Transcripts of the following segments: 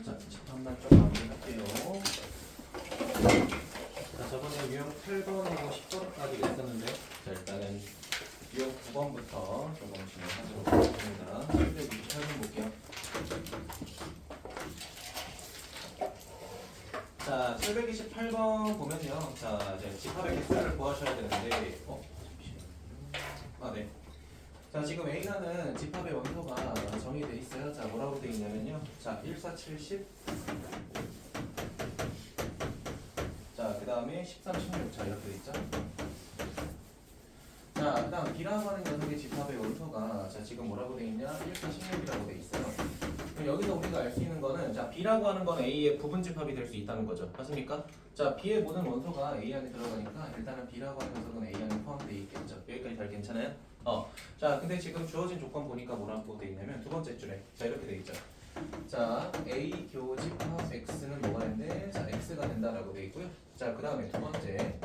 자, 집합만 좀 마무리할게요. 자, 저번에 유형 8번하고 10번까지 했었는데, 자, 일단은 유형 9번부터 조금 진행하도록 하겠습니다. 728번 볼게요. 자, 728번 보면요. 자, 이제 집합의 개수를 구하셔야 되는데, 네. 자, 지금 A라는 집합의 원소가 정의되어 있어요. 자, 뭐라고 되어 있냐면요. 자, 1470. 자, 그 다음에 13, 16. 자, 이렇게 되어 있죠. 자, 그 다음 B라고 하는 녀석의 집합의 원소가 자, 지금 뭐라고 되어 있냐? 1416이라고 되어 있어요. 그럼 여기서 우리가 알 수 있는 거는 자, B라고 하는 건 A의 부분 집합이 될 수 있다는 거죠. 맞습니까? 자, B의 모든 원소가 A 안에 들어가니까 일단은 B라고 하는 녀석은 A 안에 포함되어 있겠죠. 여기까지 잘 괜찮아요? 자, 근데 지금 주어진 조건 보니까 뭐라고 되어 있냐면 두 번째 줄에 자, 이렇게 되어 있죠. 자, A 교집합 X는 뭐가 된대? 자, X가 된다라고 되어 있고요. 자, 그 다음에 두 번째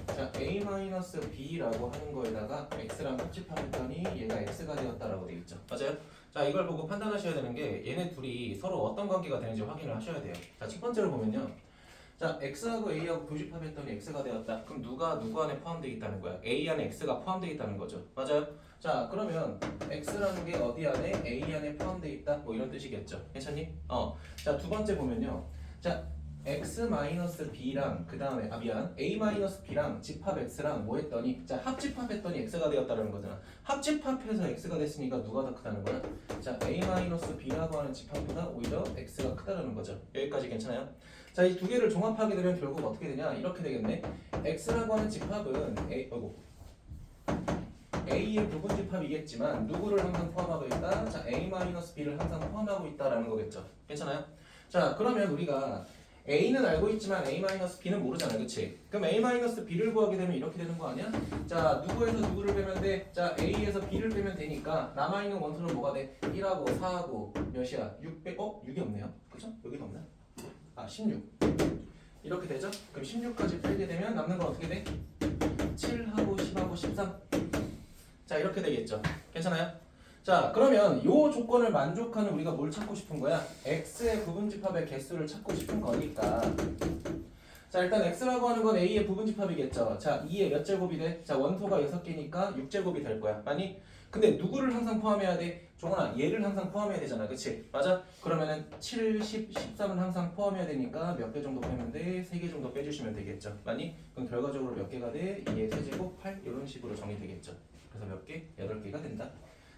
자, A-B라고 하는 거에다가 X랑 합집합했더니 얘가 X가 되었다라고 되어 있죠. 맞아요? 자, 이걸 보고 판단하셔야 되는 게 얘네 둘이 서로 어떤 관계가 되는지 확인을 하셔야 돼요. 자, 첫 번째로 보면요. 자, X하고 A하고 교집합했더니 X가 되었다. 그럼 누가 누구 안에 포함되어 있다는 거야? A 안에 X가 포함되어 있다는 거죠. 맞아요? 자, 그러면 X라는 게 어디 안에? A 안에 포함되어 있다. 뭐 이런 뜻이겠죠. 괜찮니? 자, 두 번째 보면요. 자, X-B랑 그 다음에 A-B랑 집합 X랑 뭐 했더니 자, 합집합했더니 X가 되었다는 거잖아. 합집합해서 X가 됐으니까 누가 더 크다는 거야? 자, A-B라고 하는 집합보다 오히려 X가 크다는 거죠. 여기까지 괜찮아요? 자, 이 두 개를 종합하게 되면 결국 어떻게 되냐? 이렇게 되겠네. X라고 하는 집합은 A의 부분 집합이겠지만 누구를 항상 포함하고 있다? 자, A-B를 항상 포함하고 있다라는 거겠죠. 괜찮아요? 자, 그러면 우리가 A는 알고 있지만 A-B는 모르잖아. 그치? 그럼 A-B를 구하게 되면 이렇게 되는 거 아니야? 자, 누구에서 누구를 빼면 돼? 자, A에서 B를 빼면 되니까 남아있는 원소는 뭐가 돼? 1하고 4하고 몇이야? 6 빼, 6이 없네요. 그쵸? 여기도 없나? 16. 이렇게 되죠? 그럼 16까지 빼게 되면 남는 건 어떻게 돼? 7하고 10하고 13. 자, 이렇게 되겠죠. 괜찮아요? 자, 그러면 요 조건을 만족하는 우리가 뭘 찾고 싶은 거야? X의 부분집합의 개수를 찾고 싶은 거니까. 자, 일단 X라고 하는 건 A의 부분집합이겠죠. 자, 2의 몇 제곱이 돼? 자, 원소가 6개니까 6제곱이 될 거야. 아니? 근데 누구를 항상 포함해야 돼? 종원아, 얘를 항상 포함해야 되잖아. 그치? 맞아? 그러면은 7, 10, 13은 항상 포함해야 되니까 몇 개 정도 빼면 돼? 3개 정도 빼주시면 되겠죠. 맞니? 그럼 결과적으로 몇 개가 돼? 2의 세제곱 8 이런 식으로 정리되겠죠. 그래서 몇 개? 8개가 된다.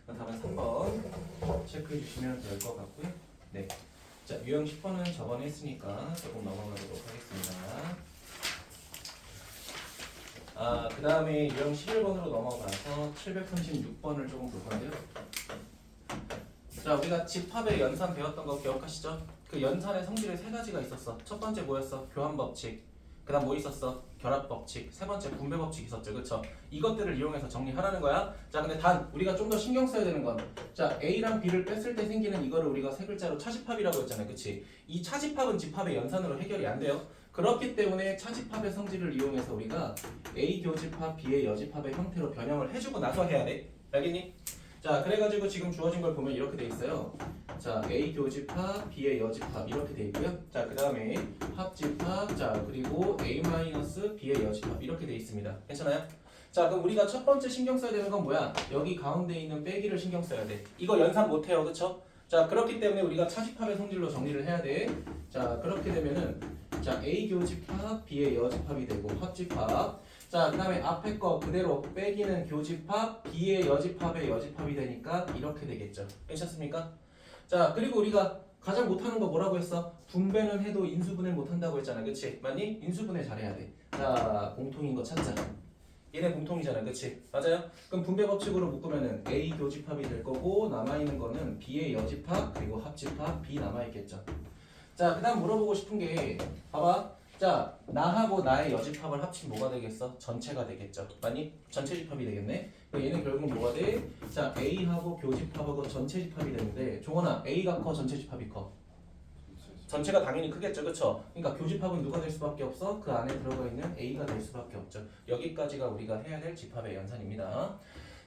답은 3번 체크해 주시면 될 것 같고요. 네. 자, 유형 10번은 저번에 했으니까 조금 넘어가도록 하겠습니다. 그 다음에 유형 11번으로 넘어가서 736번을 조금 볼 건데요. 자, 우리가 집합의 연산 배웠던 거 기억하시죠? 그 연산의 성질에 세 가지가 있었어. 첫 번째 뭐였어? 교환 법칙. 그 다음 뭐 있었어? 결합 법칙. 세 번째 분배 법칙 있었죠. 그쵸? 이것들을 이용해서 정리하라는 거야. 자, 근데 단 우리가 좀 더 신경 써야 되는 건 자, A랑 B를 뺐을 때 생기는 이거를 우리가 세 글자로 차집합이라고 했잖아요. 그치? 이 차집합은 집합의 연산으로 해결이 안 돼요. 그렇기 때문에 차집합의 성질을 이용해서 우리가 A 교집합, B의 여집합의 형태로 변형을 해주고 나서 해야 돼. 알겠니? 자, 그래가지고 지금 주어진 걸 보면 이렇게 돼 있어요. 자, A 교집합, B의 여집합 이렇게 돼 있고요. 자, 그 다음에 합집합, 자, 그리고 A-B의 여집합 이렇게 돼 있습니다. 괜찮아요? 자, 그럼 우리가 첫 번째 신경 써야 되는 건 뭐야? 여기 가운데 있는 빼기를 신경 써야 돼. 이거 연산 못 해요. 그쵸? 자, 그렇기 때문에 우리가 차집합의 성질로 정리를 해야 돼. 자, 그렇게 되면은 자, A 교집합, B의 여집합이 되고 합집합. 자, 그 다음에 앞에 거 그대로 빼기는 교집합, B의 여집합의 여집합이 되니까 이렇게 되겠죠. 괜찮습니까? 자, 그리고 우리가 가장 못하는 거 뭐라고 했어? 분배는 해도 인수분해 못한다고 했잖아. 그치? 맞니? 인수분해 잘해야 돼. 자, 공통인 거 찾자. 얘네 공통이잖아. 그치? 맞아요? 그럼 분배 법칙으로 묶으면은 A 교집합이 될 거고 남아있는 거는 B의 여집합 그리고 합집합 B 남아있겠죠. 자, 그 다음 물어보고 싶은 게 봐봐. 자, 나하고 나의 여집합을 합치면 뭐가 되겠어? 전체가 되겠죠. 맞니? 전체 집합이 되겠네. 그럼 얘는 결국 뭐가 돼? 자, A하고 교집합하고 전체 집합이 되는데 종원아, A가 커? 전체 집합이 커? 전체가 당연히 크겠죠. 그쵸? 그러니까 교집합은 누가 될 수밖에 없어? 그 안에 들어가 있는 A가 될 수밖에 없죠. 여기까지가 우리가 해야 될 집합의 연산입니다.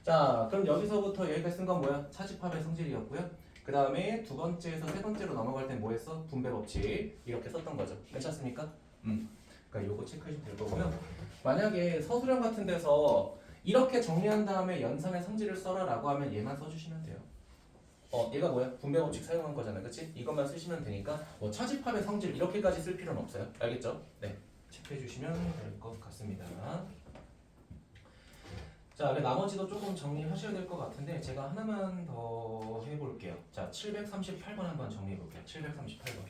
자, 그럼 여기서부터 여기까지 쓴 건 뭐야? 차집합의 성질이었고요. 그 다음에 두 번째에서 세 번째로 넘어갈 땐 뭐 했어? 분배 법칙 이렇게 썼던 거죠. 괜찮습니까? 그러니까 요거 체크해주면 될 거고요. 만약에 서술형 같은 데서 이렇게 정리한 다음에 연산의 성질을 써라라고 하면 얘만 써주시면 돼요. 얘가 뭐야? 분배 법칙 사용한 거잖아, 그치? 이것만 쓰시면 되니까 뭐 차집합의 성질 이렇게까지 쓸 필요는 없어요. 알겠죠? 네, 체크해주시면 될 것 같습니다. 자, 나머지도 조금 정리하셔야 될 것 같은데 제가 하나만 더 해볼게요. 자, 738번 한번 정리해볼게요. 738번.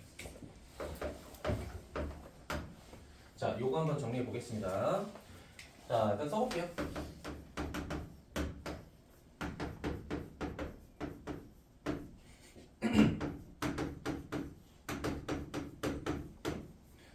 자, 요거 한번 정리해보겠습니다. 자, 일단 써볼게요.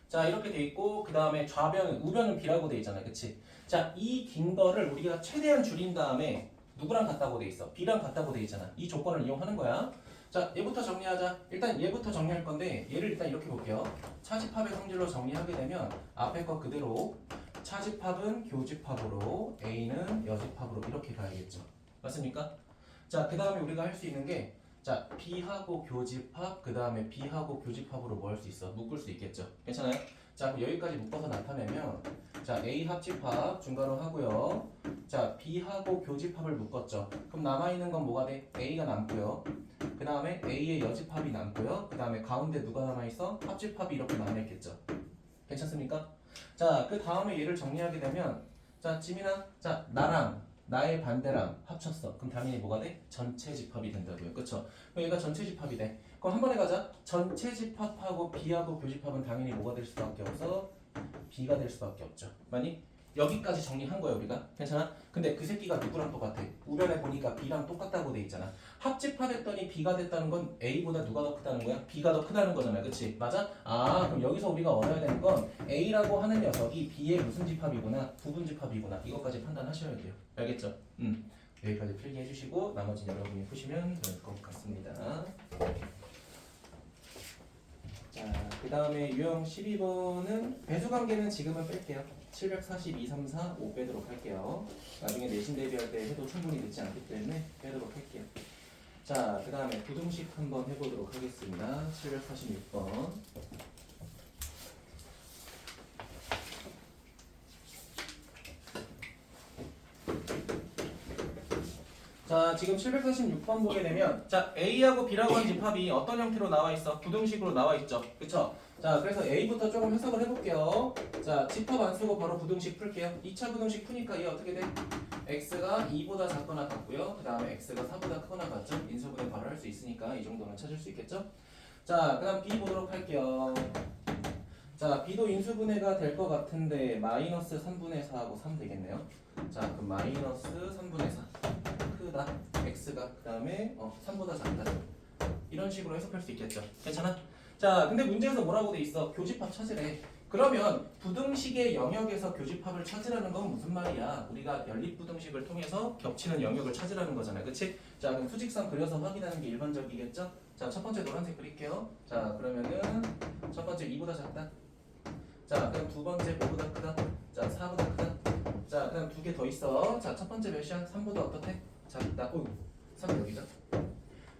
자, 이렇게 돼 있고 그 다음에 좌변은 우변은 b라고 돼 있잖아요, 그치? 자, 이 긴 거를 우리가 최대한 줄인 다음에 누구랑 같다고 돼 있어? b랑 같다고 돼 있잖아. 이 조건을 이용하는 거야. 자, 얘부터 정리하자. 일단 얘부터 정리할 건데 얘를 일단 이렇게 볼게요. 차집합의 성질로 정리하게 되면 앞에 거 그대로 차집합은 교집합으로 A는 여집합으로 이렇게 가야겠죠. 맞습니까? 자, 그 다음에 우리가 할 수 있는 게 자, B하고 교집합, 그 다음에 B하고 교집합으로 뭐 할 수 있어? 묶을 수 있겠죠. 괜찮아요? 자, 그럼 여기까지 묶어서 나타내면 자, A 합집합 중괄호 하고요. 자, B하고 교집합을 묶었죠. 그럼 남아있는 건 뭐가 돼? A가 남고요. 그 다음에 A의 여집합이 남고요. 그 다음에 가운데 누가 남아있어? 합집합이 이렇게 남아있겠죠. 괜찮습니까? 자, 그 다음에 얘를 정리하게 되면 자, 지민아, 자, 나랑 나의 반대랑 합쳤어. 그럼 당연히 뭐가 돼? 전체 집합이 된다고요. 그쵸? 그럼 얘가 전체 집합이 돼. 그럼 한 번에 가자. 전체 집합하고 B하고 교집합은 당연히 뭐가 될 수밖에 없어? B가 될 수밖에 없죠. 맞니? 여기까지 정리한 거야 우리가. 괜찮아? 근데 그 새끼가 누구랑 똑같아? 우변에 보니까 B랑 똑같다고 돼 있잖아. 합집합했더니 B가 됐다는 건 A보다 누가 더 크다는 거야? B가 더 크다는 거잖아. 그치? 맞아? 아, 그럼 여기서 우리가 얻어야 되는 건 A라고 하는 녀석이 B의 무슨 집합이구나? 부분집합이구나. 이거까지 판단하셔야 돼요. 알겠죠? 여기까지 필기해 주시고 나머지는 여러분이 푸시면 될 것 같습니다. 자, 그 다음에 유형 12번은 배수관계는 지금은 뺄게요. 742, 3, 4, 5 빼도록 할게요. 나중에 내신 대비할 때 해도 충분히 늦지 않기 때문에 빼도록 할게요. 자, 그 다음에 부등식 한번 해보도록 하겠습니다. 746번. 자, 지금 746번 보게 되면 자, A하고 B라고 한 집합이 어떤 형태로 나와 있어? 부등식으로 나와 있죠. 그쵸? 자, 그래서 A부터 조금 해석을 해볼게요. 자, 집합 안 쓰고 바로 부등식 풀게요. 2차 부등식 푸니까 얘 어떻게 돼? X가 2보다 작거나 같고요. 그 다음에 X가 4보다 크거나 같죠? 인수분해 바로 할 수 있으니까 이 정도는 찾을 수 있겠죠? 자, 그 다음 B 보도록 할게요. 자, B도 인수분해가 될 것 같은데 마이너스 3분의 4하고 3 되겠네요. 자, 그럼 마이너스 3분의 4 크다. X가 그 다음에 3보다 작다. 이런 식으로 해석할 수 있겠죠. 괜찮아? 자, 근데 문제에서 뭐라고 돼 있어? 교집합 찾으래. 그러면 부등식의 영역에서 교집합을 찾으라는 건 무슨 말이야? 우리가 연립부등식을 통해서 겹치는 영역을 찾으라는 거잖아요. 그치? 자, 그럼 수직선 그려서 확인하는 게 일반적이겠죠? 자, 첫 번째 노란색 그릴게요. 자, 그러면은 첫 번째 2보다 작다. 자, 그럼 두 번째 뭐보다 크다? 자, 4보다 크다. 자, 그다음 두 개 더 있어. 자, 첫 번째 몇이야? 3보다 어떻대? 작다. 오, 3 여기죠.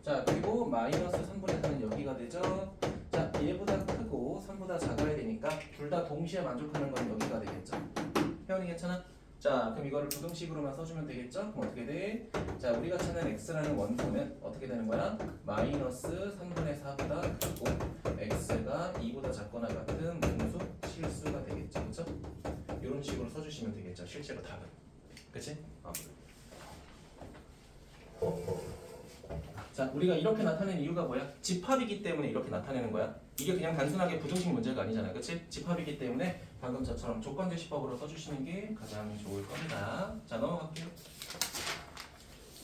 자, 그리고 마이너스 3분의 4는 여기가 되죠. 자, 얘보다 크고 3보다 작아야 되니까 둘 다 동시에 만족하는 건 여기가 되겠죠. 혜원이 괜찮아? 자, 그럼 이거를 부등식으로만 써주면 되겠죠? 그럼 어떻게 돼? 자, 우리가 찾는 x라는 원소는 어떻게 되는 거야? 마이너스 3분의 4보다 크고 x가 2보다 작거나 같은 분수 실수가 되겠죠. 그쵸? 이런 식으로 써주시면 되겠죠. 실제로 답은. 그치? 자, 우리가 이렇게 나타내는 이유가 뭐야? 집합이기 때문에 이렇게 나타내는 거야. 이게 그냥 단순하게 부등식 문제가 아니잖아. 그치? 집합이기 때문에 방금 저처럼 조건제시법으로 써주시는 게 가장 좋을 겁니다. 자, 넘어갈게요.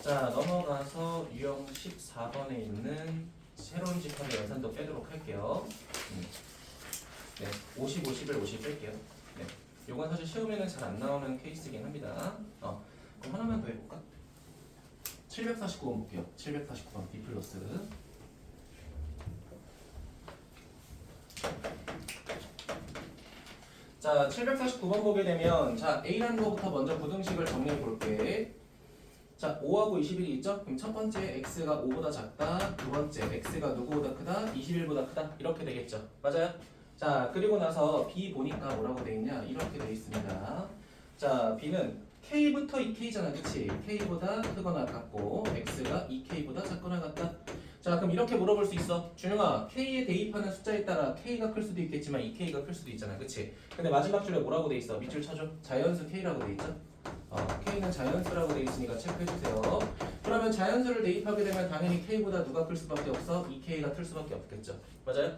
자, 넘어가서 유형 14번에 있는 새로운 집합의 연산도 빼도록 할게요. 네, 50, 50을 50 뺄게요. 네, 요건 사실 시험에는 잘 안 나오는 케이스이긴 합니다. 그럼 하나만 더 해볼까? 749번 볼게요. 749번 B 플러스. 자, 749번 보게 되면 자, A라는 거부터 먼저 부등식을 정리해 볼게. 자, 5하고 21이 있죠? 그럼 첫 번째 x가 5보다 작다. 두 번째 x가 누구보다 크다? 21보다 크다. 이렇게 되겠죠. 맞아요? 자, 그리고 나서 b 보니까 뭐라고 돼 있냐? 이렇게 돼 있습니다. 자, b는 k부터 2k잖아. 그치? k보다 크거나 같고 x가 2k보다 작거나 같다. 자, 그럼 이렇게 물어볼 수 있어. 준영아, k에 대입하는 숫자에 따라 k가 클 수도 있겠지만 2k가 클 수도 있잖아. 그치? 근데 마지막 줄에 뭐라고 돼 있어? 밑줄 쳐줘. 자연수 k라고 돼 있죠? k는 자연수라고 돼 있으니까 체크해주세요. 그러면 자연수를 대입하게 되면 당연히 k보다 누가 클 수밖에 없어? 2k가 클 수밖에 없겠죠. 맞아요?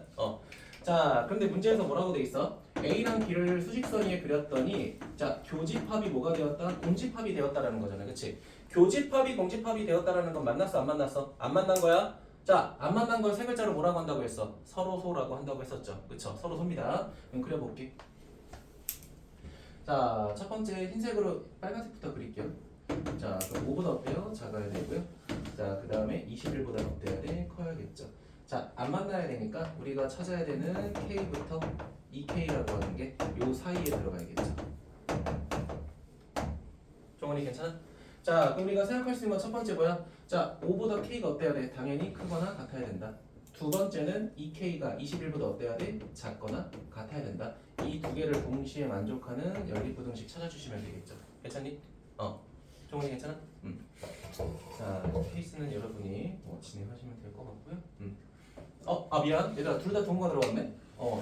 자, 그런데 문제에서 뭐라고 돼 있어? A랑 B를 수직선 위에 그렸더니 자, 교집합이 뭐가 되었다? 공집합이 되었다라는 거잖아. 그치? 교집합이 공집합이 되었다라는 건 만났어? 안 만났어? 안 만난 거야? 자, 안 만난 걸 세 글자로 뭐라고 한다고 했어? 서로소라고 한다고 했었죠. 그쵸? 서로소입니다. 그럼 그려볼게. 자, 첫 번째 흰색으로 빨간색부터 그릴게요. 자, 그럼 5보다 어때요? 작아야 되고요. 자, 그 다음에 21보다 어때야 돼? 커야겠죠. 자, 안 만나야 되니까 우리가 찾아야 되는 K부터 2K라고 하는 게 요 사이에 들어가야겠죠. 정원이 괜찮아? 자, 그럼 우리가 생각할 수 있는 건 첫 번째 뭐야? 자, 5보다 K가 어때야 돼? 당연히 크거나 같아야 된다. 두 번째는 2K가 21보다 어때야 돼? 작거나 같아야 된다. 이 두 개를 동시에 만족하는 연립부등식 찾아주시면 되겠죠. 괜찮니? 정원이 괜찮아? 자, 케이스는 여러분이 진행하시면 될 것 같고요. 미안. 얘들아, 둘 다 동호가 들어갔네?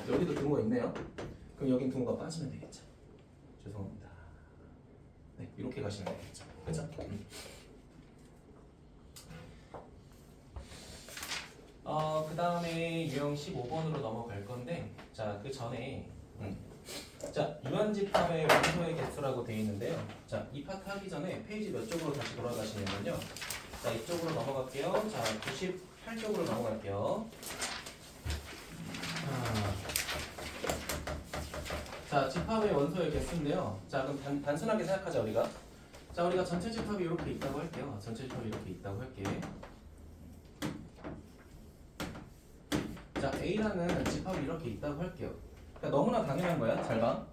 여기도 동호가 있네요. 그럼 여긴 동호가 빠지면 되겠죠. 죄송합니다. 네, 이렇게 가시면 되겠죠. 그죠? 그 다음에 유형 15번으로 넘어갈 건데, 자, 그 전에, 자, 유한집합의 원소의 개수라고 되어 있는데요. 자, 이 파트 하기 전에 페이지 몇 쪽으로 다시 돌아가시냐면요. 자, 이쪽으로 넘어갈게요. 자, 98쪽으로 넘어갈게요. 자, 집합의 원소의 개수인데요. 자, 그럼 단순하게 생각하자, 우리가. 자, 우리가 전체 집합이 이렇게 있다고 할게요. 전체 집합이 이렇게 있다고 할게. 자, A라는 집합이 이렇게 있다고 할게요. 그러니까 너무나 당연한 거야. 잘 봐.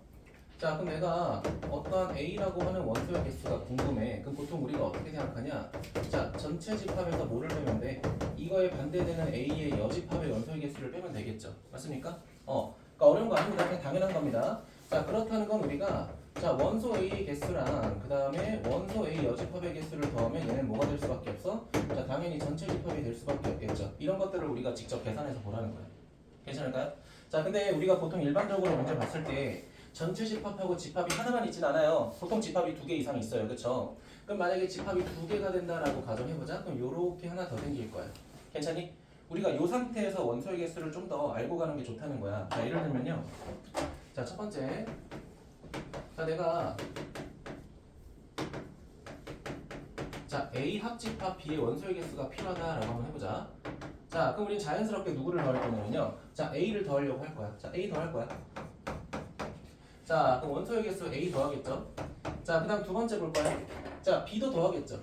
자, 그럼 내가 어떤 A라고 하는 원소의 개수가 궁금해. 그럼 보통 우리가 어떻게 생각하냐? 자, 전체 집합에서 뭐를 빼면 돼? 이거에 반대되는 A의 여집합의 원소의 개수를 빼면 되겠죠. 맞습니까? 그러니까 어려운 거 아닙니다. 그냥 당연한 겁니다. 자, 그렇다는 건 우리가 자, 원소 A의 개수랑 그 다음에 원소 A 여집합의 개수를 더하면 얘는 뭐가 될 수밖에 없어? 자, 당연히 전체 집합이 될 수밖에 없겠죠. 이런 것들을 우리가 직접 계산해서 보라는 거야. 괜찮을까요? 자, 근데 우리가 보통 일반적으로 문제 봤을 때 전체 집합하고 집합이 하나만 있진 않아요. 보통 집합이 2개 이상 있어요. 그쵸? 그럼 만약에 집합이 2개가 된다라고 가정해보자. 그럼 요렇게 하나 더 생길 거야. 괜찮니? 우리가 이 상태에서 원소의 개수를 좀 더 알고 가는 게 좋다는 거야. 자, 예를 들면요. 자, 첫 번째. 자, 내가 자, A 합집합 B의 원소의 개수가 필요하다라고 한번 해보자. 자, 그럼 우린 자연스럽게 누구를 더할 거냐면요. 자, A를 더하려고 할 거야. 자, A 더할 거야. 자, 그럼 원소의 개수 A 더하겠죠. 자, 그 다음 두 번째 볼 거야. 자, B도 더하겠죠.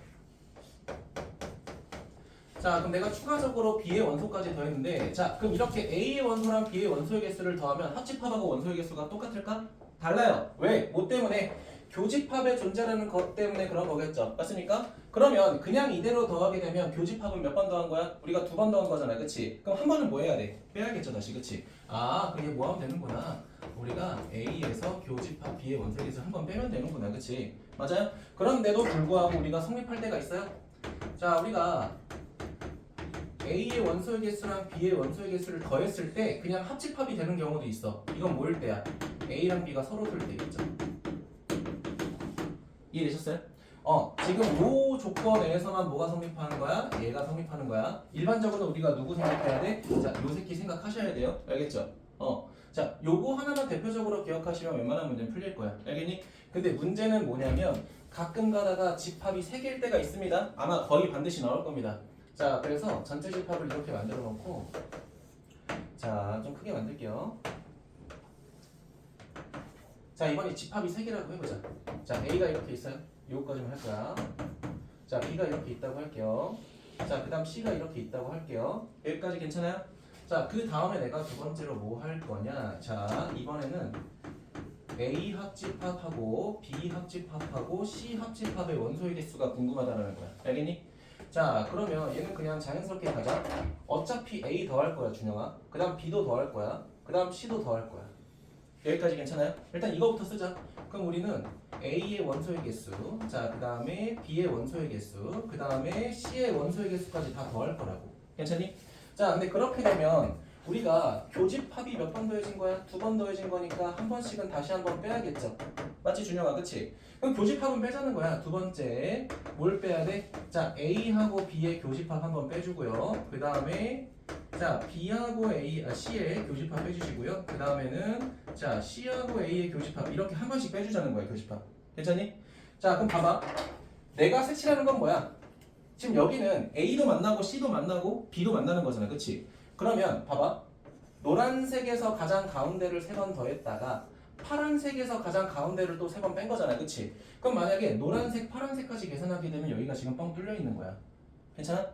자, 그럼 내가 추가적으로 B의 원소까지 더했는데, 자, 그럼 이렇게 A의 원소랑 B의 원소의 개수를 더하면 합집합하고 원소의 개수가 똑같을까? 달라요. 왜? 뭐 때문에? 교집합의 존재라는 것 때문에 그런 거겠죠. 맞습니까? 그러면 그냥 이대로 더하게 되면 교집합은 몇 번 더한 거야? 우리가 2번 더한 거잖아. 그치? 그럼 한 번은 뭐 해야 돼? 빼야겠죠, 다시. 그치? 그게 뭐 하면 되는구나. 우리가 A에서 교집합 B의 원소의 개수 한 번 빼면 되는구나. 그치? 맞아요? 그런데도 불구하고 우리가 성립할 때가 있어요. 자, 우리가 A의 원소의 개수랑 B의 원소의 개수를 더했을 때 그냥 합집합이 되는 경우도 있어. 이건 뭐일 때야? A랑 B가 서로 될 때겠죠. 이해되셨어요? 지금 요 조건에서만 뭐가 성립하는 거야? 얘가 성립하는 거야. 일반적으로 우리가 누구 생각해야 돼? 자, 요 새끼 생각하셔야 돼요. 알겠죠? 자, 요거 하나만 대표적으로 기억하시면 웬만한 문제는 풀릴 거야. 알겠니? 근데 문제는 뭐냐면 가끔 가다가 집합이 3개일 때가 있습니다. 아마 거의 반드시 나올 겁니다. 자, 그래서 전체 집합을 이렇게 만들어 놓고 자, 좀 크게 만들게요. 자, 이번에 집합이 3개라고 해보자. 자, A가 이렇게 있어요. 요거까지만 할 거야. 자, B가 이렇게 있다고 할게요. 자, 그 다음 C가 이렇게 있다고 할게요. 여기까지 괜찮아요? 자, 그 다음에 내가 두 번째로 뭐 할 거냐. 자, 이번에는 A 합집합하고 B 합집합하고 C 합집합의 원소의 개수가 궁금하다는 거야. 알겠니? 자, 그러면 얘는 그냥 자연스럽게 가자. 어차피 A 더할 거야, 준영아. 그 다음 B도 더할 거야. 그 다음 C도 더할 거야. 여기까지 괜찮아요? 일단 이거부터 쓰자. 그럼 우리는 A의 원소의 개수, 자, 그 다음에 B의 원소의 개수, 그 다음에 C의 원소의 개수까지 다 더할 거라고. 괜찮니? 자, 근데 그렇게 되면 우리가 교집합이 몇 번 더해진 거야? 2번 더해진 거니까 한 번씩은 다시 한 번 빼야겠죠. 맞지, 준영아? 그치? 그럼 교집합은 빼자는 거야. 두 번째 뭘 빼야 돼? 자, A하고 B의 교집합 한 번 빼주고요. 그 다음에 자, B하고 C의 교집합 빼주시고요. 그 다음에는 자, C하고 A의 교집합 이렇게 한 번씩 빼주자는 거야, 교집합. 괜찮니? 자, 그럼 봐봐. 내가 색칠하는 건 뭐야? 지금 여기는 A도 만나고 C도 만나고 B도 만나는 거잖아, 그치? 그러면 봐봐. 노란색에서 가장 가운데를 3번 더했다가 파란색에서 가장 가운데를 또 3번 뺀 거잖아, 그치? 그럼 만약에 노란색, 파란색까지 계산하게 되면 여기가 지금 뻥 뚫려 있는 거야. 괜찮아?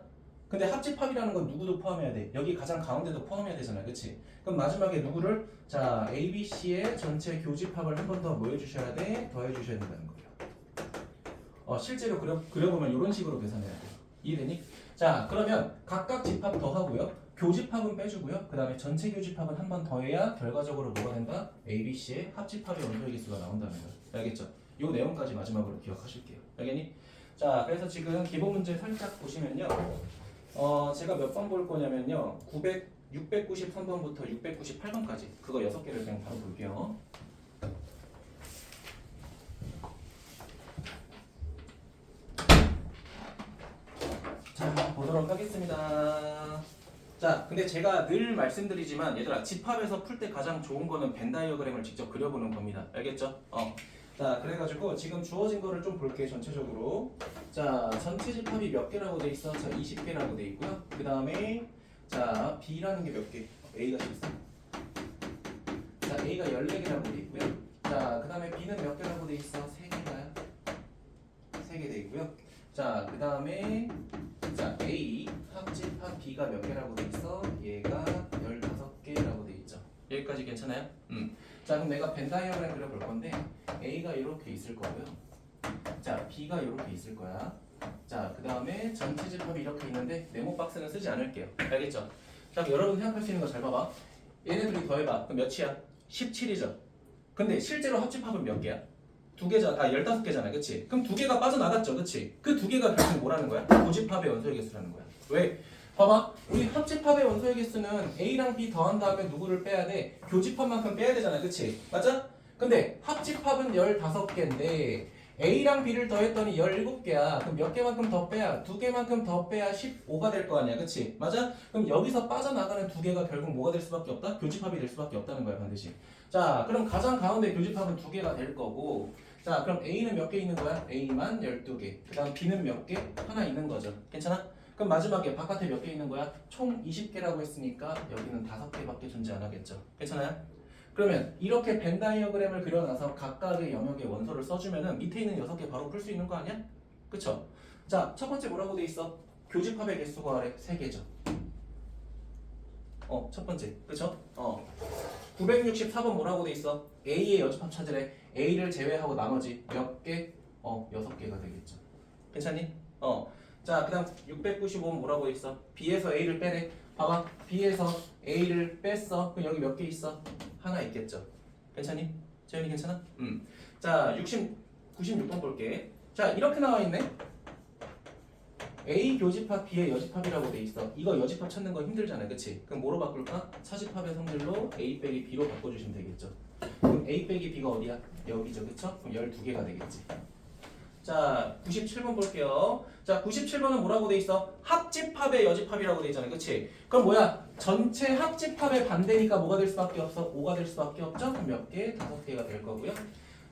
근데 합집합이라는 건 누구도 포함해야 돼. 여기 가장 가운데도 포함해야 되잖아, 그치? 그럼 마지막에 누구를? 자, A, B, C의 전체 교집합을 한 번 더 뭐 해주셔야 돼? 더해주셔야 된다는 거예요. 실제로 그려보면 이런 식으로 계산해야 돼. 이해되니? 자, 그러면 각각 집합 더하고요. 교집합은 빼주고요. 그 다음에 전체 교집합은 한 번 더해야 결과적으로 뭐가 된다? A, B, C의 합집합의 원소의 개수가 나온다는 거예요. 알겠죠? 이 내용까지 마지막으로 기억하실게요. 알겠니? 자, 그래서 지금 기본 문제 살짝 보시면요. 제가 몇 번 볼 거냐면요. 693번부터 698번까지 그거 6개를 그냥 바로 볼게요. 자, 보도록 하겠습니다. 자, 근데 제가 늘 말씀드리지만 얘들아, 집합에서 풀 때 가장 좋은 거는 벤 다이어그램을 직접 그려보는 겁니다. 알겠죠? 자, 그래가지고 지금 주어진 거를 좀 볼게요, 전체적으로. 자, 전체 집합이 몇 개라고 돼 있어? 자, 20개라고 돼 있고요. 그 다음에 자, B라는 게 몇 개? A가 14. 자, A가 14개라고 돼 있고요. 자, 그 다음에 B는 몇 개라고 돼 있어? 3개가요? 3개 돼 있고요. 자, 그 다음에 자, A 합집합 B가 몇 개라고 돼 있어? 얘가 15개라고 돼 있죠. 여기까지 괜찮아요? 자, 그럼 내가 벤 다이어그램 그려볼 건데 A가 이렇게 있을 거고요. 자, B가 이렇게 있을 거야. 자, 그 다음에 전체 집합이 이렇게 있는데 네모 박스는 쓰지 않을게요. 알겠죠? 자, 그럼 여러분 생각할 수 있는 거 잘 봐봐. 얘네들이 더해봐. 그럼 몇이야? 17이죠. 근데 실제로 합집합은 몇 개야? 2개잖아. 15개잖아. 그치? 그럼 2개가 빠져나갔죠. 그치? 그 2개가 결국 뭐라는 거야? 교집합의 원소의 개수라는 거야. 왜? 봐봐. 우리 합집합의 원소의 개수는 A랑 B 더한 다음에 누구를 빼야 돼? 교집합만큼 빼야 되잖아. 그치? 맞아? 근데 합집합은 15개인데 A랑 B를 더했더니 17개야. 그럼 몇 개만큼 더 빼야? 2개만큼 더 빼야 15가 될 거 아니야. 그치? 맞아? 그럼 여기서 빠져나가는 2개가 결국 뭐가 될 수밖에 없다? 교집합이 될 수밖에 없다는 거야. 반드시. 자, 그럼 가장 가운데 교집합은 2개가 될 거고, 자, 그럼 A는 몇 개 있는 거야? A만 12개. 그 다음 B는 몇 개? 하나 있는 거죠. 괜찮아? 그럼 마지막에 바깥에 몇 개 있는 거야? 총 20개라고 했으니까 여기는 5개밖에 존재 안 하겠죠. 괜찮아요? 그러면 이렇게 벤 다이어그램을 그려놔서 각각의 영역의 원소를 써주면은 밑에 있는 6개 바로 풀 수 있는 거 아니야? 그쵸? 자, 첫 번째 뭐라고 돼 있어? 교집합의 개수 구하래. 3개죠. 첫 번째. 그쵸? 964번 뭐라고 돼 있어? A의 여집합 찾으래. A를 제외하고 나머지 몇 개? 6개가 되겠죠. 괜찮니? 자, 그 다음 695번 뭐라고 돼 있어? B에서 A를 빼래. 봐봐. B에서 A를 뺐어. 그럼 여기 몇 개 있어? 하나 있겠죠. 괜찮니? 재현이 괜찮아? 자, 96번 볼게. 자, 이렇게 나와 있네. A 교집합 B의 여집합이라고 돼 있어. 이거 여집합 찾는 거 힘들잖아, 그치? 그럼 뭐로 바꿀까? 차집합의 성질로 A 빼기 B로 바꿔주시면 되겠죠. 그럼 A 빼기 B가 어디야? 여기죠, 그쵸? 그럼 12개가 되겠지. 자, 97번 볼게요. 자, 97번은 뭐라고 돼 있어? 합집합의 여집합이라고 돼 있잖아, 그치? 그럼 뭐야? 전체 합집합의 반대니까 뭐가 될 수밖에 없어? 5가 될 수밖에 없죠? 그럼 몇 개? 5개가 될 거고요.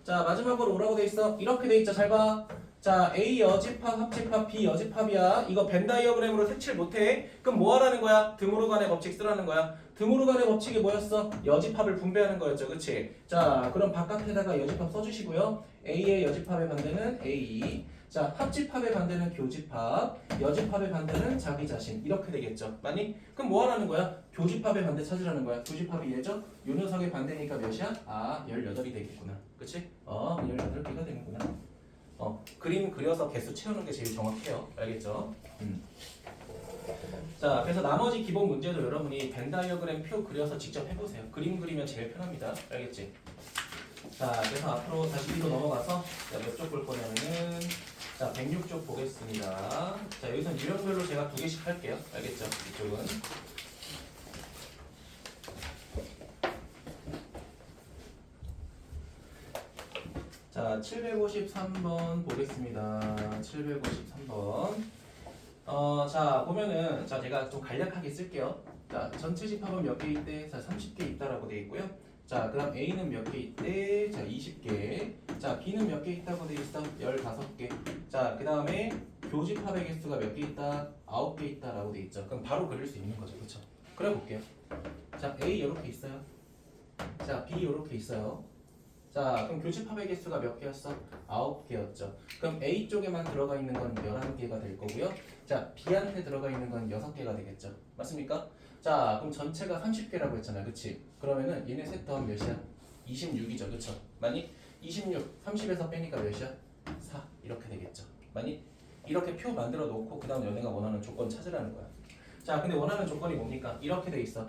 자, 마지막으로 뭐라고 돼 있어? 이렇게 돼 있죠, 잘 봐. 자, A 여집합, 합집합, B 여집합이야. 이거 벤 다이어그램으로 색칠 못해. 그럼 뭐 하라는 거야? 드모르간의 법칙 쓰라는 거야. 드모르간의 법칙이 뭐였어? 여집합을 분배하는 거였죠, 그치? 자, 그럼 바깥에다가 여집합 써주시고요. A의 여집합의 반대는 A. 자, 합집합의 반대는 교집합, 여집합의 반대는 자기 자신. 이렇게 되겠죠. 맞니? 그럼 뭐 하라는 거야? 교집합의 반대 찾으라는 거야. 교집합이 얘죠? 요 녀석의 반대니까 몇이야? 아, 18이 되겠구나. 그치? 18개가 되는구나. 그림 그려서 개수 채우는 게 제일 정확해요. 알겠죠? 자, 그래서 나머지 기본 문제도 여러분이 벤 다이어그램 표 그려서 직접 해보세요. 그림 그리면 제일 편합니다. 알겠지? 자, 그래서 앞으로 다시 뒤로 넘어가서 몇 쪽 볼 거냐면은 자, 106쪽 보겠습니다. 자, 여기서 유형별로 제가 2개씩 할게요. 알겠죠? 이쪽은. 자, 753번 보겠습니다. 753번. 자, 보면은, 자, 제가 좀 간략하게 쓸게요. 자, 전체 집합은 몇 개 있대? 자, 30개 있다라고 되어 있고요. 자, 그 다음 A는 몇 개 있대? 자, 20개. 자, B는 몇 개 있다고 되어 있어? 15개. 자, 그 다음에 교집합의 개수가 몇 개 있다? 9개 있다라고 되어 있죠. 그럼 바로 그릴 수 있는 거죠. 그쵸? 그래 볼게요. 자, A 이렇게 있어요. 자, B 이렇게 있어요. 자, 그럼 교집합의 개수가 몇 개였어? 9개였죠. 그럼 A 쪽에만 들어가 있는 건 11개가 될 거고요. 자, B한테 들어가 있는 건 6개가 되겠죠. 맞습니까? 자, 그럼 전체가 30개라고 했잖아. 그치? 그러면은 얘네 셋 더하면 몇이야? 26이죠. 그쵸? 맞니? 26, 30에서 빼니까 몇이야? 4. 이렇게 되겠죠. 맞니? 이렇게 표 만들어 놓고 그 다음 너네가 원하는 조건 찾으라는 거야. 자, 근데 원하는 조건이 뭡니까? 이렇게 돼 있어.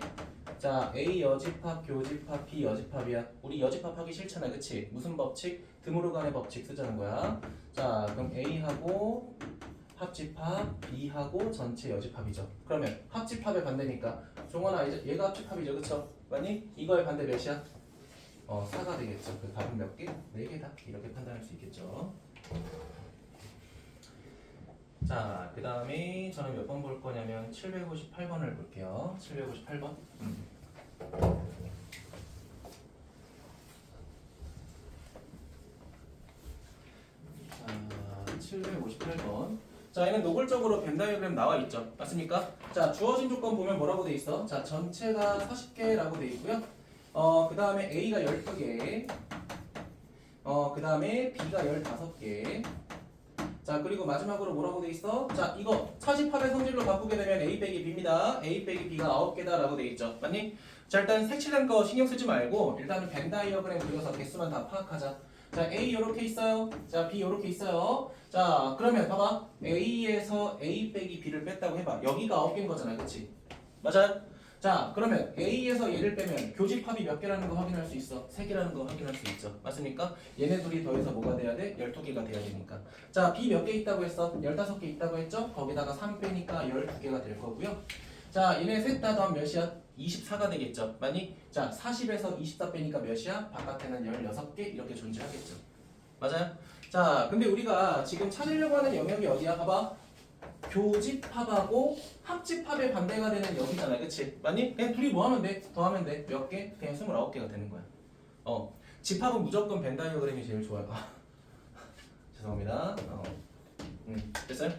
자, A 여집합, 교집합, B 여집합이야. 우리 여집합 하기 싫잖아. 그치? 무슨 법칙? 드무르 간의 법칙 쓰자는 거야. 자, 그럼 A하고 합집합, B하고 전체 여집합이죠. 그러면 합집합의 반대니까 종원아 이제 얘가 합집합이죠. 그쵸? 맞니? 이거의 반대 몇이야? 4가 되겠죠. 그 답은 몇 개? 4개다. 이렇게 판단할 수 있겠죠. 자, 그 다음에 저는 몇 번 볼 거냐면 758번을 볼게요. 758번. 자, 758번. 자, 얘는 노골적으로 벤 다이어그램 나와 있죠. 맞습니까? 자, 주어진 조건 보면 뭐라고 돼 있어? 자, 전체가 40개라고 돼 있고요. 그 다음에 A가 12개. 그 다음에 B가 15개. 자, 그리고 마지막으로 뭐라고 돼 있어? 자, 이거 차집합의 성질로 바꾸게 되면 A 빼기 B입니다. A 빼기 B가 9개다 라고 돼 있죠. 맞니? 자, 일단 색칠한 거 신경 쓰지 말고 일단은 벤 다이어그램 그려서 개수만 다 파악하자. 자, A 요렇게 있어요. 자, B 요렇게 있어요. 자, 그러면 봐봐. A에서 A 빼기 B를 뺐다고 해봐. 여기가 9개인 거잖아. 그치? 맞아요? 자, 그러면 A에서 얘를 빼면 교집합이 몇 개라는 거 확인할 수 있어? 3개라는 거 확인할 수 있죠. 맞습니까? 얘네 둘이 더해서 뭐가 돼야 돼? 12개가 돼야 되니까. 자, B 몇 개 있다고 했어? 15개 있다고 했죠? 거기다가 3 빼니까 12개가 될 거고요. 자, 얘네 셋 다 더하면 몇이야? 24가 되겠죠. 맞니? 자, 40에서 24 빼니까 몇이야? 바깥에는 16개 이렇게 존재하겠죠. 맞아요? 자, 근데 우리가 지금 찾으려고 하는 영역이 어디야? 봐봐. 교집합하고 합집합의 반대가 되는 여기잖아. 그치? 맞니? 그냥 둘이 뭐 하면 돼? 더하면 돼. 몇 개? 그냥 29개가 되는 거야. 집합은 무조건 벤 다이어그램이 제일 좋아요. 죄송합니다. 됐어요?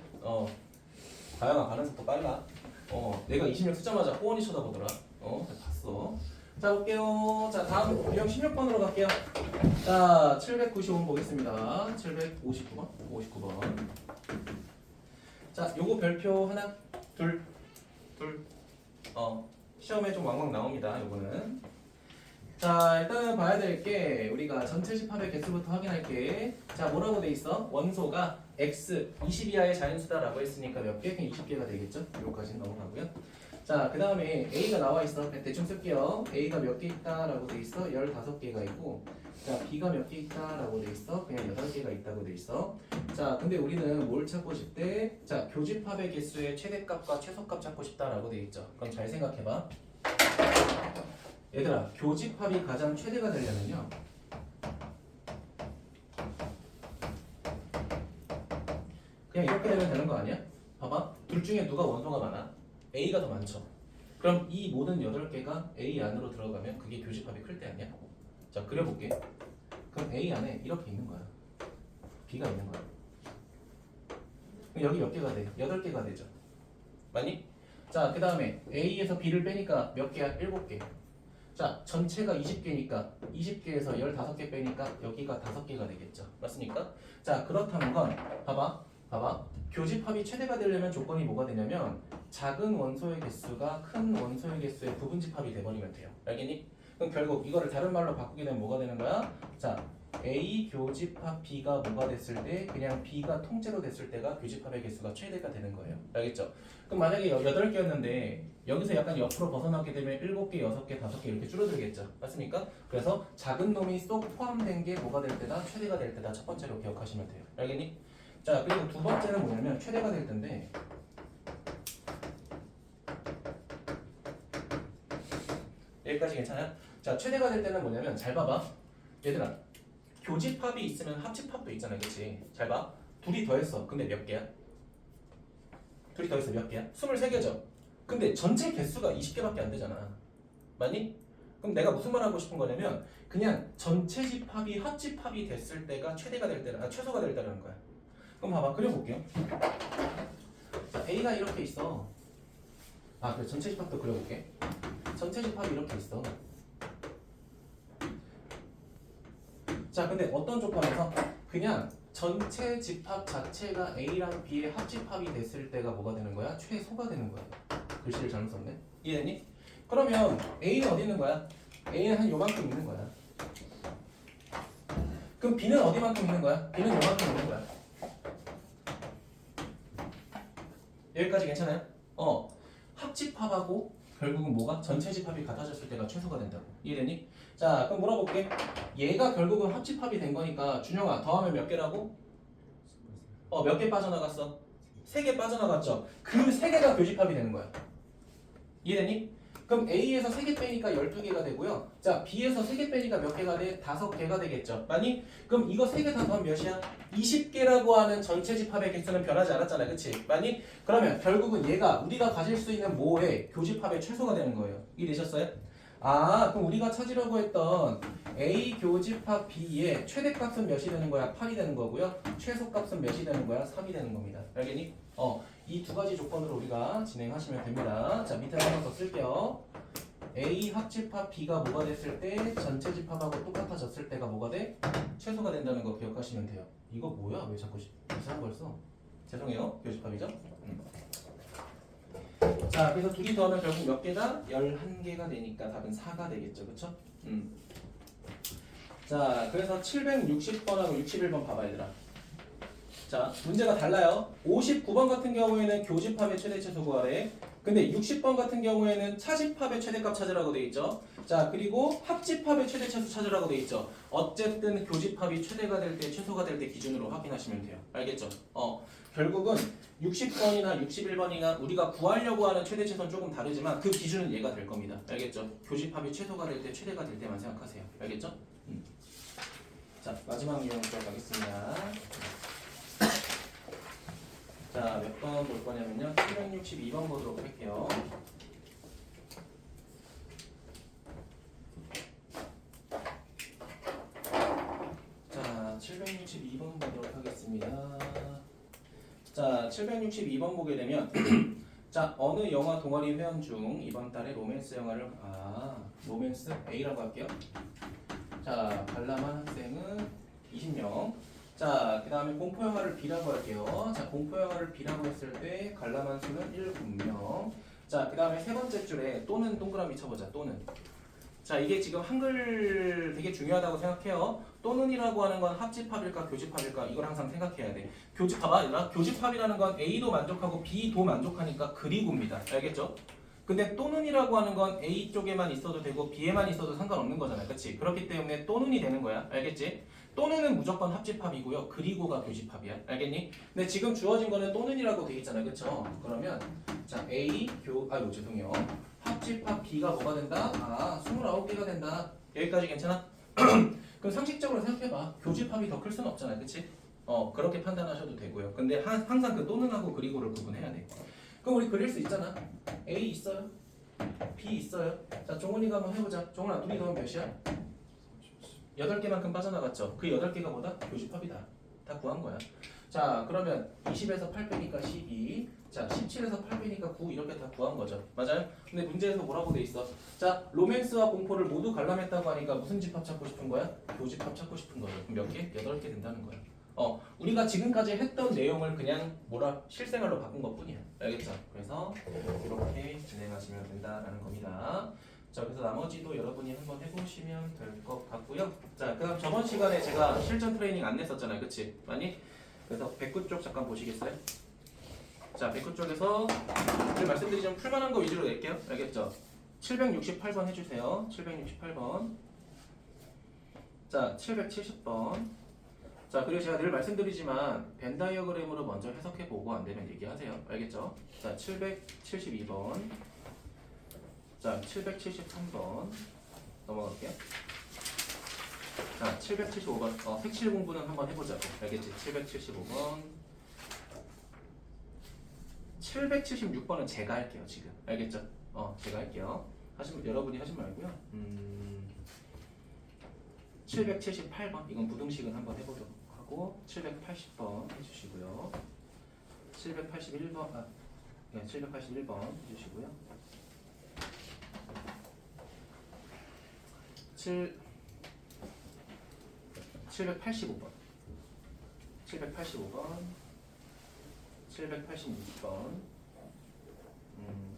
다양한 가는 속도 빨라. 내가 20명 쓰자마자 호원이 쳐다보더라. 봤어. 자, 볼게요. 자, 다음 유형 16번으로 갈게요. 자, 795번 보겠습니다. 759번. 59번. 자, 요거 별표 하나, 둘. 시험에 좀 왕왕 나옵니다. 요거는. 자, 일단은 봐야 될 게 우리가 전체 집합의 개수부터 확인할게. 자, 뭐라고 돼 있어? 원소가 x 20 이하의 자연수다라고 했으니까 몇 개? 그냥 20개가 되겠죠? 요거까지는 넘어가고요. 자, 그 다음에 A가 나와 있어. 대충 쓸게요. A가 몇 개 있다라고 돼 있어? 15개가 있고, 자, B가 몇 개 있다라고 돼 있어? 그냥 8개가 있다고 돼 있어. 자, 근데 우리는 뭘 찾고 싶대? 자, 교집합의 개수의 최대값과 최소값 찾고 싶다라고 돼 있죠. 그럼 잘 생각해봐. 얘들아, 교집합이 가장 최대가 되려면요, 그냥 이렇게 되면 되는 거 아니야? 봐봐. 둘 중에 누가 원소가 많아? A가 더 많죠. 그럼 이 모든 8개가 A 안으로 들어가면 그게 교집합이 클 때 아니야? 자, 그려볼게. 그럼 A 안에 이렇게 있는 거야. B가 있는 거야. 그럼 여기 몇 개가 돼? 8개가 되죠. 맞니? 자, 그 다음에 A에서 B를 빼니까 몇 개야? 7개. 자, 전체가 20개니까 20개에서 15개 빼니까 여기가 5개가 되겠죠. 맞습니까? 자, 그렇다는 건 봐봐. 교집합이 최대가 되려면 조건이 뭐가 되냐면 작은 원소의 개수가 큰 원소의 개수의 부분집합이 돼버리면 돼요. 알겠니? 그럼 결국 이거를 다른 말로 바꾸게 되면 뭐가 되는 거야? 자, A 교집합 B가 뭐가 됐을 때 그냥 B가 통째로 됐을 때가 교집합의 개수가 최대가 되는 거예요. 알겠죠? 그럼 만약에 8개였는데 여기서 약간 옆으로 벗어나게 되면 7개, 6개, 5개 이렇게 줄어들겠죠. 맞습니까? 그래서 작은 놈이 쏙 포함된 게 뭐가 될 때다? 최대가 될 때다. 첫 번째로 기억하시면 돼요. 알겠니? 자, 그리고 두 번째는 뭐냐면 최대가 될 텐데 여기까지 괜찮아요? 자, 최대가 될 때는 뭐냐면 잘 봐봐. 얘들아, 교집합이 있으면 합집합도 있잖아. 그치? 잘 봐. 둘이 더했어. 근데 몇 개야? 둘이 더했어. 몇 개야? 23개죠. 근데 전체 개수가 20개밖에 안 되잖아. 맞니? 그럼 내가 무슨 말 하고 싶은 거냐면 그냥 전체 집합이 합집합이 됐을 때가 최대가 될 때라, 최소가 될 때라는 거야. 그럼 봐봐. 그려볼게요. 자, A가 이렇게 있어. 아, 그래. 전체 집합도 그려볼게. 전체 집합이 이렇게 있어. 자, 근데 어떤 조건에서 그냥 전체 집합 자체가 A랑 B의 합집합이 됐을 때가 뭐가 되는 거야? 최소가 되는 거야. 글씨를 잘못 썼네. 이해됐니? 그러면 A는 어디 있는 거야? A는 한 요만큼 있는 거야. 그럼 B는 어디만큼 있는 거야? B는 요만큼 있는 거야. 여기까지 괜찮아요? 합집합하고 결국은 뭐가? 전체 집합이 같아졌을 때가 최소가 된다고. 이해되니? 자, 그럼 물어볼게. 얘가 결국은 합집합이 된 거니까 준영아 더하면 몇 개라고? 몇 개 빠져나갔어? 3개 빠져나갔죠? 그 3개가 교집합이 되는 거야. 이해되니? 그럼 A에서 3개 빼니까 12개가 되고요. 자, B에서 3개 빼니까 몇 개가 돼? 5개가 되겠죠. 맞니? 그럼 이거 3개 다 더하면 몇이야? 20개라고 하는 전체 집합의 개수는 변하지 않았잖아. 그치? 맞니? 그러면 결국은 얘가 우리가 가질 수 있는 모의 교집합의 최소가 되는 거예요. 이해되셨어요? 아, 그럼 우리가 찾으려고 했던 A 교집합 B의 최대값은 몇이 되는 거야? 8이 되는 거고요. 최소값은 몇이 되는 거야? 3이 되는 겁니다. 알겠니? 이 두 가지 조건으로 우리가 진행하시면 됩니다. 자, 밑에 하나 더 쓸게요. A 합집합 B가 뭐가 됐을 때 전체 집합하고 똑같아졌을 때가 뭐가 돼? 최소가 된다는 거 기억하시면 돼요. 이거 뭐야? 왜 자꾸 이상한 걸 써? 죄송해요. 교집합이죠? 자, 그래서 둘이 더하면 결국 몇 개다? 11개가 되니까 답은 4가 되겠죠. 그쵸? 자, 그래서 760번하고 61번 봐봐 얘들아. 자, 문제가 달라요. 59번 같은 경우에는 교집합의 최대 최소 구하래. 근데 60번 같은 경우에는 차집합의 최대값 찾으라고 돼 있죠. 자, 그리고 합집합의 최대 최소 찾으라고 돼 있죠. 어쨌든 교집합이 최대가 될 때, 최소가 될 때 기준으로 확인하시면 돼요. 알겠죠? 결국은 60번이나 61번이나 우리가 구하려고 하는 최대 최소는 조금 다르지만 그 기준은 얘가 될 겁니다. 알겠죠? 교집합이 최소가 될 때, 최대가 될 때만 생각하세요. 알겠죠? 자, 마지막 유형 들어가겠습니다. 자, 몇 번 볼 거냐면요. 762번 보도록 할게요. 자, 762번 보도록 하겠습니다. 자, 762번 보게 되면 자, 어느 영화 동아리 회원 중 이번 달에 로맨스 영화를 로맨스 A라고 할게요. 자, 관람한 학생은 20명. 자, 그 다음에 공포영화를 B라고 할게요. 자, 공포영화를 B라고 했을 때 관람한 수는 7명. 자, 그 다음에 세 번째 줄에 또는 동그라미 쳐보자. 또는. 자, 이게 지금 한글 되게 중요하다고 생각해요. 또는이라고 하는 건 합집합일까 교집합일까 이걸 항상 생각해야 돼. 교집합이라는 건 A도 만족하고 B도 만족하니까 그리고입니다. 알겠죠? 근데 또는이라고 하는 건 A 쪽에만 있어도 되고 B에만 있어도 상관없는 거잖아요. 그치? 그렇기 때문에 또는이 되는 거야. 알겠지? 또는은 무조건 합집합이고요. 그리고가 교집합이야. 알겠니? 근데 지금 주어진 거는 또는이라고 돼 있잖아요. 그쵸? 그러면 자, 죄송해요. 합집합 B가 뭐가 된다? 29개가 된다. 여기까지 괜찮아? 그럼 상식적으로 생각해봐. 교집합이 더 클 수는 없잖아요. 그치? 그렇게 판단하셔도 되고요. 근데 항상 그 또는하고 그리고를 구분해야 돼. 그럼 우리 그릴 수 있잖아. A 있어요? B 있어요? 자, 종훈이가 한번 해보자. 종훈아, 둘이 더하면 몇이야? 8개만큼 빠져나갔죠? 그 8개가 뭐다? 교집합이다. 다 구한 거야. 자 그러면 20에서 8 빼니까 12. 자 17에서 8 빼니까 9 이렇게 다 구한 거죠. 맞아요? 근데 문제에서 뭐라고 돼 있어? 자 로맨스와 공포를 모두 관람했다고 하니까 무슨 집합 찾고 싶은 거야? 교집합 찾고 싶은 거예요. 그럼 몇 개? 8개 된다는 거야. 우리가 지금까지 했던 내용을 그냥 실생활로 바꾼 것 뿐이야. 알겠죠? 그래서 이렇게 진행하시면 된다라는 겁니다. 자, 그래서 나머지도 여러분이 한번 해보시면 될 것 같고요. 자, 그다음 저번 시간에 제가 실전 트레이닝 안 냈었잖아요, 그치? 많이? 그래서 109쪽 잠깐 보시겠어요? 자, 109쪽에서 늘 말씀드리지만 풀만한 거 위주로 낼게요. 알겠죠? 768번 해주세요. 768번. 자, 770번. 자, 그리고 제가 늘 말씀드리지만 벤 다이어그램으로 먼저 해석해보고 안 되면 얘기하세요. 알겠죠? 자, 772번. 자, 773번. 넘어갈게요. 자, 775번. 색칠 공부는 한번 해보자고. 알겠지? 775번. 776번은 제가 할게요, 지금. 알겠죠? 제가 할게요. 여러분이 하지 말고요. 778번. 이건 부등식은 한번 해보도록 하고, 780번 해주시고요. 781번, 네, 781번 해주시고요. 785번. 785번. 786번.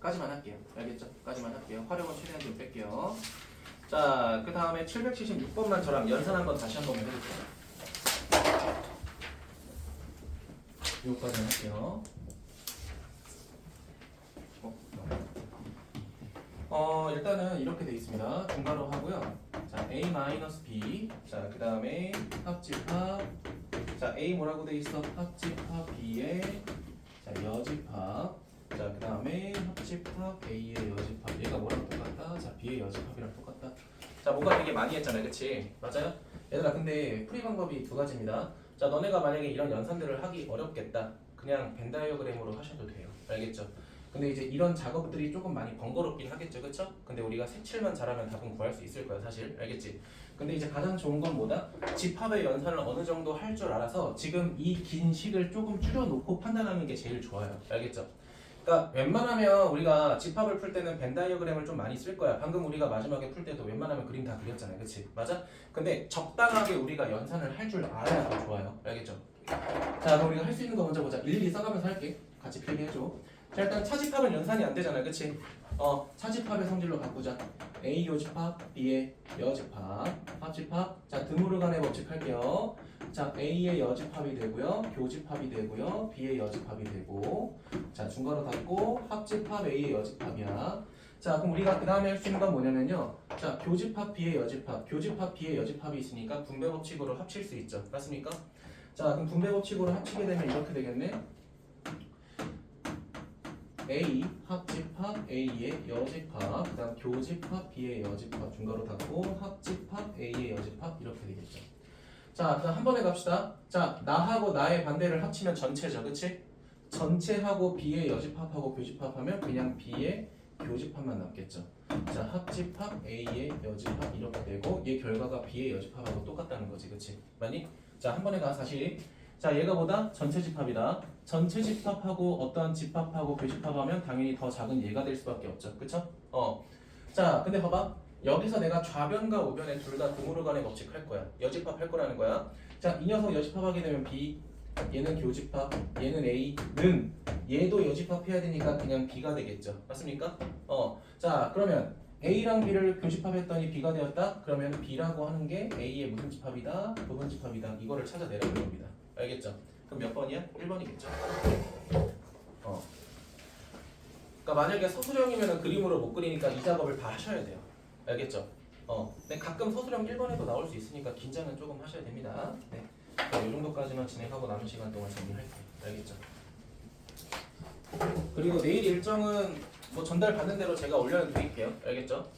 까지만 할게요. 알겠죠? 까지만 할게요. 활용은 최대한 좀 뺄게요. 자, 그 다음에 776번만 저랑 연산 한번 다시 한번 해볼게요. 요거까지 할게요. 일단은 이렇게 돼 있습니다. 중괄호 하고요. 자, A-B. 자, 그 다음에 합집합. 자, A 뭐라고 돼 있어? 합집합 B의 자, 여집합. 자, 그 다음에 합집합 A의 여집합. 얘가 뭐랑 똑같다? 자, B의 여집합이랑 똑같다. 자, 뭔가 되게 많이 했잖아요. 그치? 맞아요? 얘들아, 근데 풀이 방법이 두 가지입니다. 자, 너네가 만약에 이런 연산들을 하기 어렵겠다. 그냥 벤 다이어그램으로 하셔도 돼요. 알겠죠? 근데 이제 이런 작업들이 조금 많이 번거롭긴 하겠죠, 그쵸? 근데 우리가 색칠만 잘하면 답은 구할 수 있을 거야, 사실. 알겠지? 근데 이제 가장 좋은 건 뭐다? 집합의 연산을 어느 정도 할 줄 알아서 지금 이 긴 식을 조금 줄여놓고 판단하는 게 제일 좋아요. 알겠죠? 그러니까 웬만하면 우리가 집합을 풀 때는 venn 다이어그램을 좀 많이 쓸 거야. 방금 우리가 마지막에 풀 때도 웬만하면 그림 다 그렸잖아요, 그치? 맞아? 근데 적당하게 우리가 연산을 할 줄 알아야 더 좋아요. 알겠죠? 자, 그럼 우리가 할 수 있는 거 먼저 보자. 일일이 써가면서 할게. 같이 필기해줘. 자, 일단 차집합은 연산이 안 되잖아요, 그치? 차집합의 성질로 바꾸자. A 요집합, B의 여집합, 합집합. 자, 드모르간의 법칙 할게요. 자, A의 여집합이 되고요, 교집합이 되고요, B의 여집합이 되고. 자, 중괄호 닫고 합집합 A의 여집합이야. 자, 그럼 우리가 그 다음에 할 수 있는 건 뭐냐면요. 자, 교집합 B의 여집합, 교집합 B의 여집합이 있으니까 분배 법칙으로 합칠 수 있죠. 맞습니까? 자, 그럼 분배 법칙으로 합치게 되면 이렇게 되겠네. A 합집합 A의 여집합, 그 다음 교집합 B의 여집합, 중괄호 닫고 합집합 A의 여집합 이렇게 되겠죠. 자, 그다음 한 번에 갑시다. 자, 나하고 나의 반대를 합치면 전체죠, 그치? 전체하고 B의 여집합하고 교집합하면 그냥 B의 교집합만 남겠죠. 자, 합집합 A의 여집합 이렇게 되고 얘 결과가 B의 여집합하고 똑같다는 거지, 그치? 맞니? 자, 한 번에 가 다시. 자, 얘가 뭐다? 전체 집합이다. 전체 집합하고 어떠한 집합하고 교집합하면 당연히 더 작은 얘가 될 수밖에 없죠, 그쵸? 자, 근데 봐봐. 여기서 내가 좌변과 우변에 둘 다 드모르간의 법칙 할 거야. 여집합 할 거라는 거야. 자, 이 녀석 여집합하게 되면 B, 얘는 교집합, 얘는 A는 얘도 여집합 해야 되니까 그냥 B가 되겠죠. 맞습니까? 자, 그러면 A랑 B를 교집합했더니 B가 되었다? 그러면 B라고 하는 게 A의 무슨 집합이다? 부분 집합이다. 이거를 찾아내라는 겁니다. 알겠죠? 그럼 몇 번이야? 1번이겠죠? 그러니까 만약에 서술형이면 그림으로 못 그리니까 이 작업을 다 하셔야 돼요. 알겠죠? 근데 가끔 서술형 1번에도 나올 수 있으니까 긴장은 조금 하셔야 됩니다. 네. 이 정도까지만 진행하고 남은 시간 동안 정리할게요. 알겠죠? 그리고 내일 일정은 뭐 전달 받는 대로 제가 올려드릴게요. 알겠죠?